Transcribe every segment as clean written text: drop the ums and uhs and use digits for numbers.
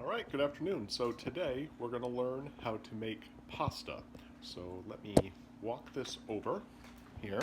All right, good afternoon. So today we're going to learn how to make pasta. So let me walk this over here.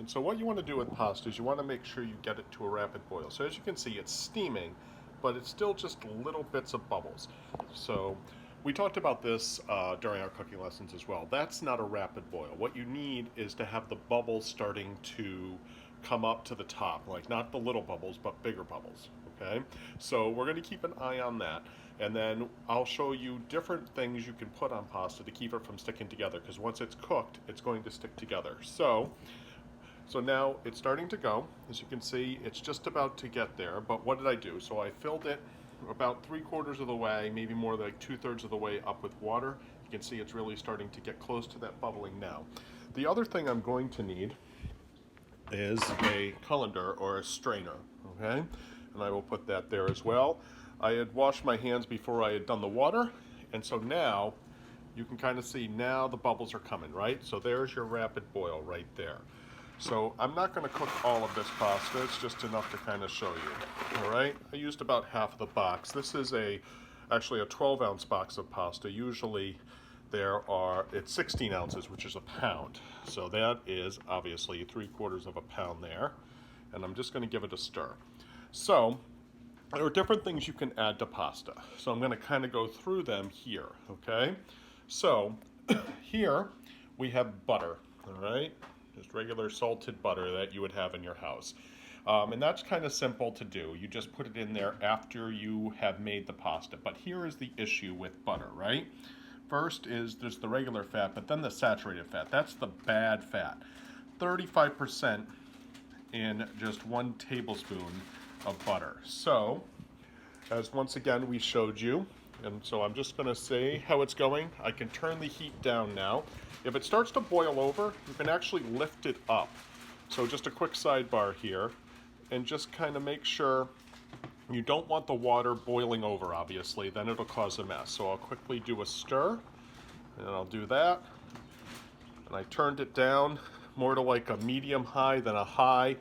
And so what you want to do with pasta is you want to make sure you get it to a rapid boil. So as you can see, it's steaming, but it's still just little bits of bubbles. So we talked about this during our cooking lessons as well. That's not a rapid boil. What you need is to have the bubbles starting to come up to the top, like not the little bubbles, but bigger bubbles. Okay, so we're going to keep an eye on that, and then I'll show you different things you can put on pasta to keep it from sticking together, because once it's cooked, it's going to stick together. So now it's starting to go. As you can see, it's just about to get there, but what did I do? So I filled it about 3/4 of the way, maybe more like 2/3 of the way up with water. You can see it's really starting to get close to that bubbling now. The other thing I'm going to need is a colander or a strainer, okay? And I will put that there as well. I had washed my hands before I had done the water, and so now you can kind of see now the bubbles are coming, right? So there's your rapid boil right there. So I'm not going to cook all of this pasta, it's just enough to kind of show you, all right? I used about half of the box. This is actually a 12-ounce box of pasta. Usually it's 16 ounces, which is a pound. So that is obviously 3/4 of a pound there. And I'm just going to give it a stir. So there are different things you can add to pasta. So I'm going to kind of go through them here, okay? So here we have butter, all right? Just regular salted butter that you would have in your house. And that's kind of simple to do. You just put it in there after you have made the pasta. But here is the issue with butter, right? First is there's the regular fat, but then the saturated fat. That's the bad fat. 35% in just 1 tablespoon of butter. So, as once again we showed you, and so I'm just going to say how it's going. I can turn the heat down now. If it starts to boil over, you can actually lift it up. So just a quick sidebar here, and just kind of make sure you don't want the water boiling over, obviously, then it'll cause a mess. So I'll quickly do a stir, and I'll do that. And I turned it down more to like a medium high than a high.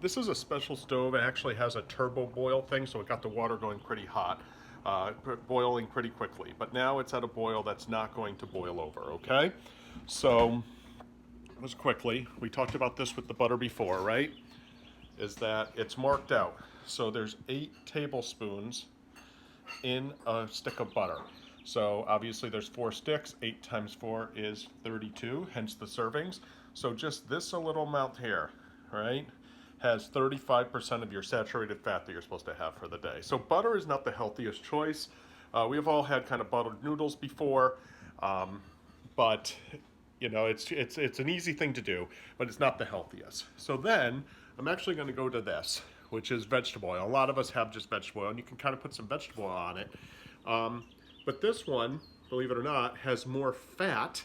This is a special stove. It actually has a turbo boil thing, so it got the water going pretty hot, boiling pretty quickly. But now it's at a boil that's not going to boil over, okay? So, just quickly, we talked about this with the butter before, right? Is that it's marked out. So there's 8 tablespoons in a stick of butter. So obviously there's 4 sticks, 8 times 4 is 32, hence the servings. So just this a little amount here, right, has 35% of your saturated fat that you're supposed to have for the day. So butter is not the healthiest choice. We've all had kind of buttered noodles before, but you know, it's an easy thing to do, but it's not the healthiest. So then I'm actually going to go to this, which is vegetable oil. A lot of us have just vegetable oil, and you can kind of put some vegetable oil on it. But this one, believe it or not, has more fat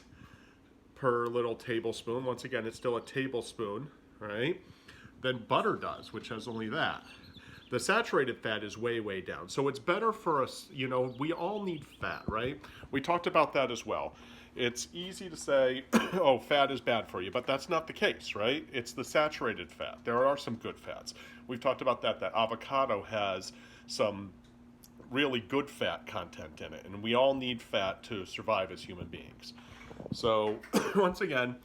per little tablespoon. Once again, it's still a tablespoon, right? Than butter does, which has only that. The saturated fat is way, way down. So it's better for us, you know, we all need fat, right? We talked about that as well. It's easy to say, oh, fat is bad for you, but that's not the case, right? It's the saturated fat. There are some good fats. We've talked about that avocado has some really good fat content in it, and we all need fat to survive as human beings. So, once again,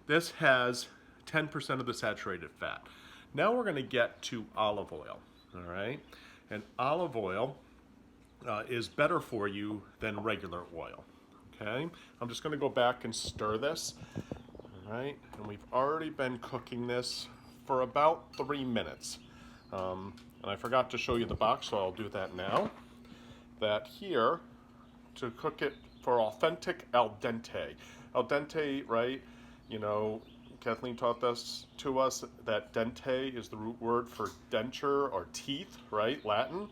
this has 10% of the saturated fat. Now we're going to get to olive oil, all right? And olive oil is better for you than regular oil, okay? I'm just going to go back and stir this, all right? And we've already been cooking this for about 3 minutes. And I forgot to show you the box, so I'll do that now. That here, to cook it for authentic al dente. Al dente, right, you know, Kathleen taught this to us that dente is the root word for denture or teeth, right, Latin.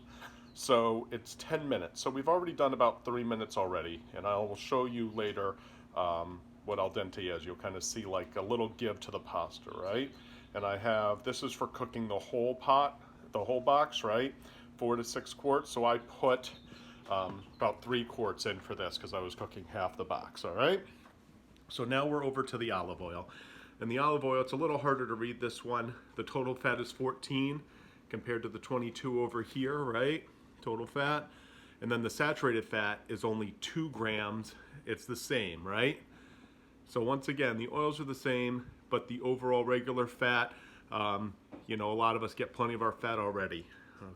So it's 10 minutes. So we've already done about 3 minutes already, and I will show you later what al dente is. You'll kind of see like a little give to the pasta, right? And I have, this is for cooking the whole pot, the whole box, right? 4 to 6 quarts. So I put about 3 quarts in for this because I was cooking half the box, all right? So now we're over to the olive oil. And the olive oil, it's a little harder to read this one. The total fat is 14 compared to the 22 over here, right? total fat. And then the saturated fat is only 2 grams. It's the same, right? So once again, the oils are the same, but the overall regular fat, a lot of us get plenty of our fat already.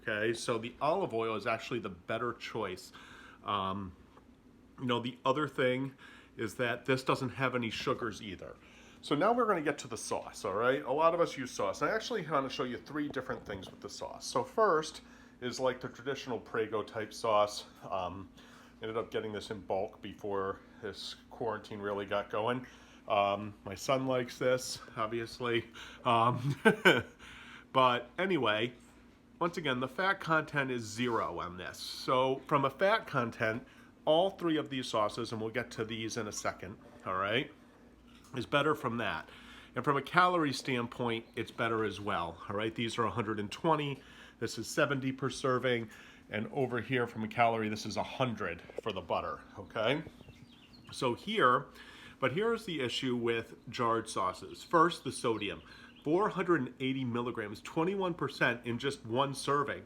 Okay, so the olive oil is actually the better choice. The other thing is that this doesn't have any sugars either. So now we're going to get to the sauce, all right? A lot of us use sauce. I actually want to show you 3 different things with the sauce. So first is like the traditional Prego type sauce. Ended up getting this in bulk before this quarantine really got going. My son likes this, obviously. But anyway, once again, the fat content is 0 on this. So from a fat content, all 3 of these sauces, and we'll get to these in a second, all right, is better from that. And from a calorie standpoint, it's better as well, all right? These are 120, this is 70 per serving, and over here from a calorie, this is 100 for the butter, okay? So here's the issue with jarred sauces. First, the sodium, 480 milligrams, 21% in just 1 serving,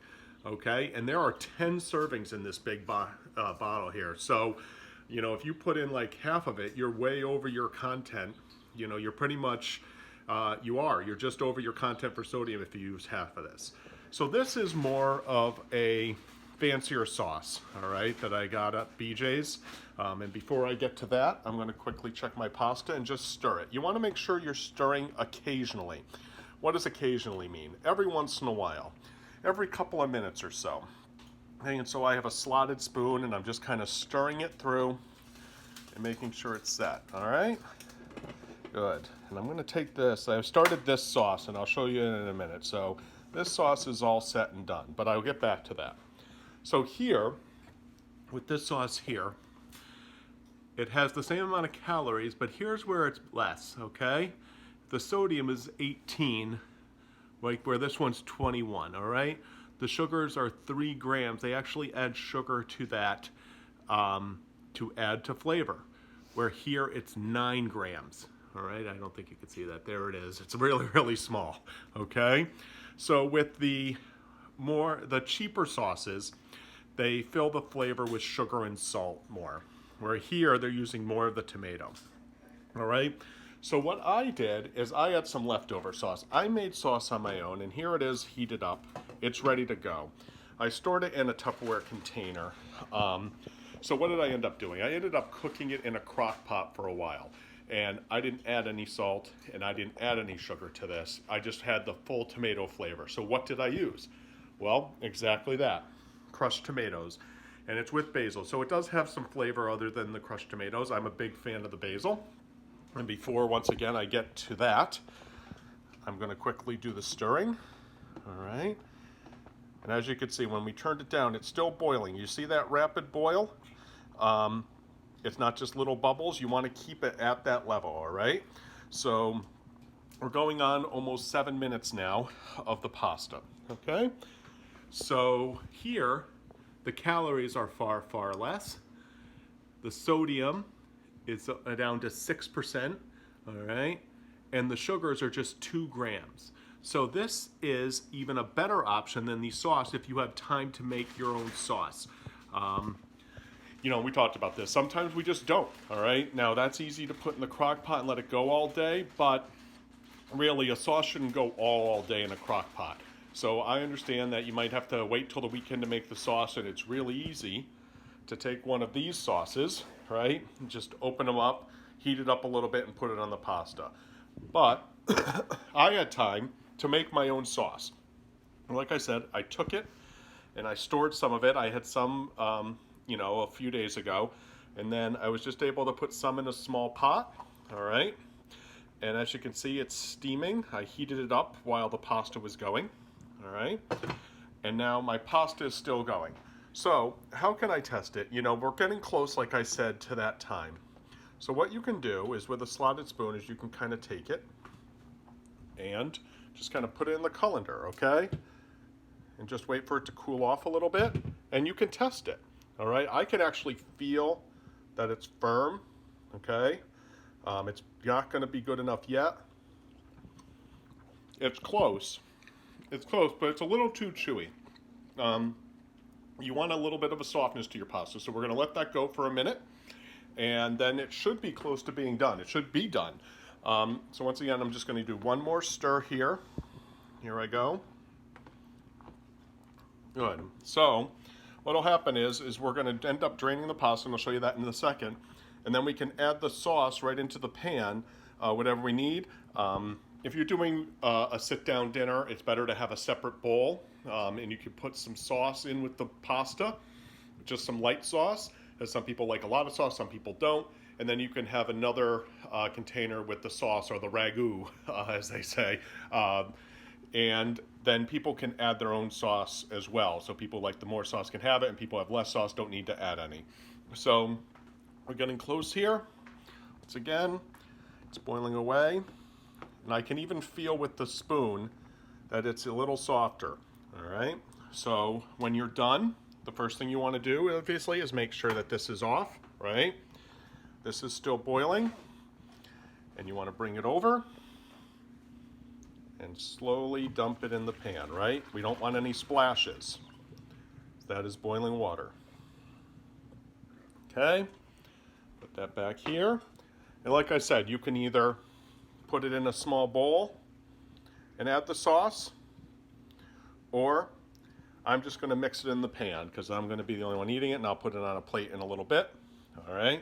okay? And there are 10 servings in this big bottle here. So, if you put in like half of it, you're way over your content. You're pretty much, you're just over your content for sodium if you use half of this. So this is more of a fancier sauce, all right, that I got at BJ's. And before I get to that, I'm going to quickly check my pasta and just stir it. You want to make sure you're stirring occasionally. What does occasionally mean? Every once in a while, every couple of minutes or so. And so I have a slotted spoon and I'm just kind of stirring it through and making sure it's set, all right? Good. And I'm going to take this. I've started this sauce and I'll show you in a minute. So this sauce is all set and done, but I'll get back to that. So here, with this sauce here, it has the same amount of calories, but here's where it's less, okay? The sodium is 18, like where this one's 21, all right? The sugars are 3 grams. They actually add sugar to that to add to flavor, where here it's 9 grams, all right? I don't think you can see that. There it is. It's really, really small, okay? So with the cheaper sauces, they fill the flavor with sugar and salt more, where here they're using more of the tomato, all right? So what I did is I had some leftover sauce. I made sauce on my own, and here it is heated up. It's ready to go. I stored it in a Tupperware container. So what did I end up doing? I ended up cooking it in a crock pot for a while. And I didn't add any salt, and I didn't add any sugar to this. I just had the full tomato flavor. So what did I use? Well, exactly that. Crushed tomatoes. And it's with basil. So it does have some flavor other than the crushed tomatoes. I'm a big fan of the basil. And before, once again, I get to that, I'm going to quickly do the stirring. All right. And as you can see, when we turned it down, it's still boiling. You see that rapid boil? It's not just little bubbles. You want to keep it at that level, all right? So we're going on almost 7 minutes now of the pasta, okay? So here, the calories are far, far less. The sodium is down to 6%, all right? And the sugars are just 2 grams. So this is even a better option than the sauce if you have time to make your own sauce. We talked about this. Sometimes we just don't, all right? Now, that's easy to put in the crock pot and let it go all day, but really, a sauce shouldn't go all day in a crock pot. So I understand that you might have to wait till the weekend to make the sauce, and it's really easy to take one of these sauces, right? And just open them up, heat it up a little bit, and put it on the pasta. But I had time to make my own sauce. Like I said, I took it and I stored some of it. I had some, a few days ago, and then I was just able to put some in a small pot, all right? And as you can see, it's steaming. I heated it up while the pasta was going, all right? And now my pasta is still going. So how can I test it? We're getting close, like I said, to that time. So what you can do is with a slotted spoon is you can kind of take it and just kind of put it in the colander, okay? And just wait for it to cool off a little bit, and you can test it, all right? I can actually feel that it's firm, okay? It's not going to be good enough yet. It's close. It's close, but it's a little too chewy. you want a little bit of a softness to your pasta. So we're going to let that go for a minute, and then it should be close to being done. It should be done. So once again, I'm just going to do one more stir here. Here I go. Good. So what will happen is we're going to end up draining the pasta, and I'll show you that in a second. And then we can add the sauce right into the pan, whatever we need. If you're doing a sit-down dinner, it's better to have a separate bowl, and you can put some sauce in with the pasta, just some light sauce, as some people like a lot of sauce, some people don't. And then you can have another container with the sauce, or the ragu, as they say. And then people can add their own sauce as well. So people like the more sauce can have it, and people have less sauce don't need to add any. So we're getting close here. Once again, it's boiling away. And I can even feel with the spoon that it's a little softer. All right. So when you're done, the first thing you want to do, obviously, is make sure that this is off, right? This is still boiling. And you want to bring it over and slowly dump it in the pan, right? We don't want any splashes. That is boiling water. Okay, put that back here. And like I said, you can either put it in a small bowl and add the sauce, or I'm just going to mix it in the pan because I'm going to be the only one eating it, and I'll put it on a plate in a little bit. All right.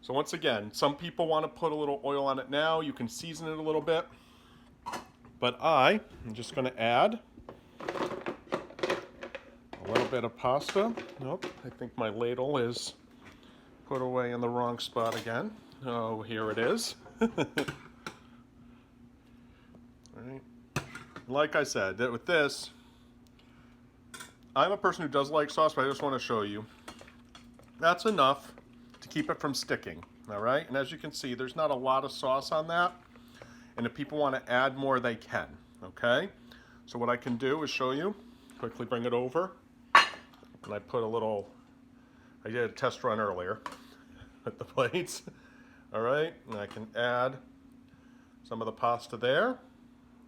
So once again, some people want to put a little oil on it now. You can season it a little bit. But I'm just going to add a little bit of pasta. Nope, I think my ladle is put away in the wrong spot again. Oh, here it is. All right. Like I said, with this, I'm a person who does like sauce, but I just want to show you. That's enough to keep it from sticking, all right? And as you can see, there's not a lot of sauce on that. And if people want to add more, they can, okay? So what I can do is show you, quickly bring it over, and I put a little, I did a test run earlier with the plates, all right? And I can add some of the pasta there.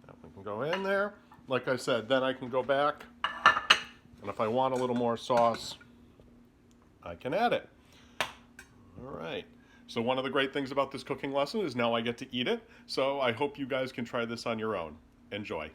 That can go in there. Like I said, then I can go back, and if I want a little more sauce, I can add it. All right. So one of the great things about this cooking lesson is now I get to eat it. So I hope you guys can try this on your own. Enjoy.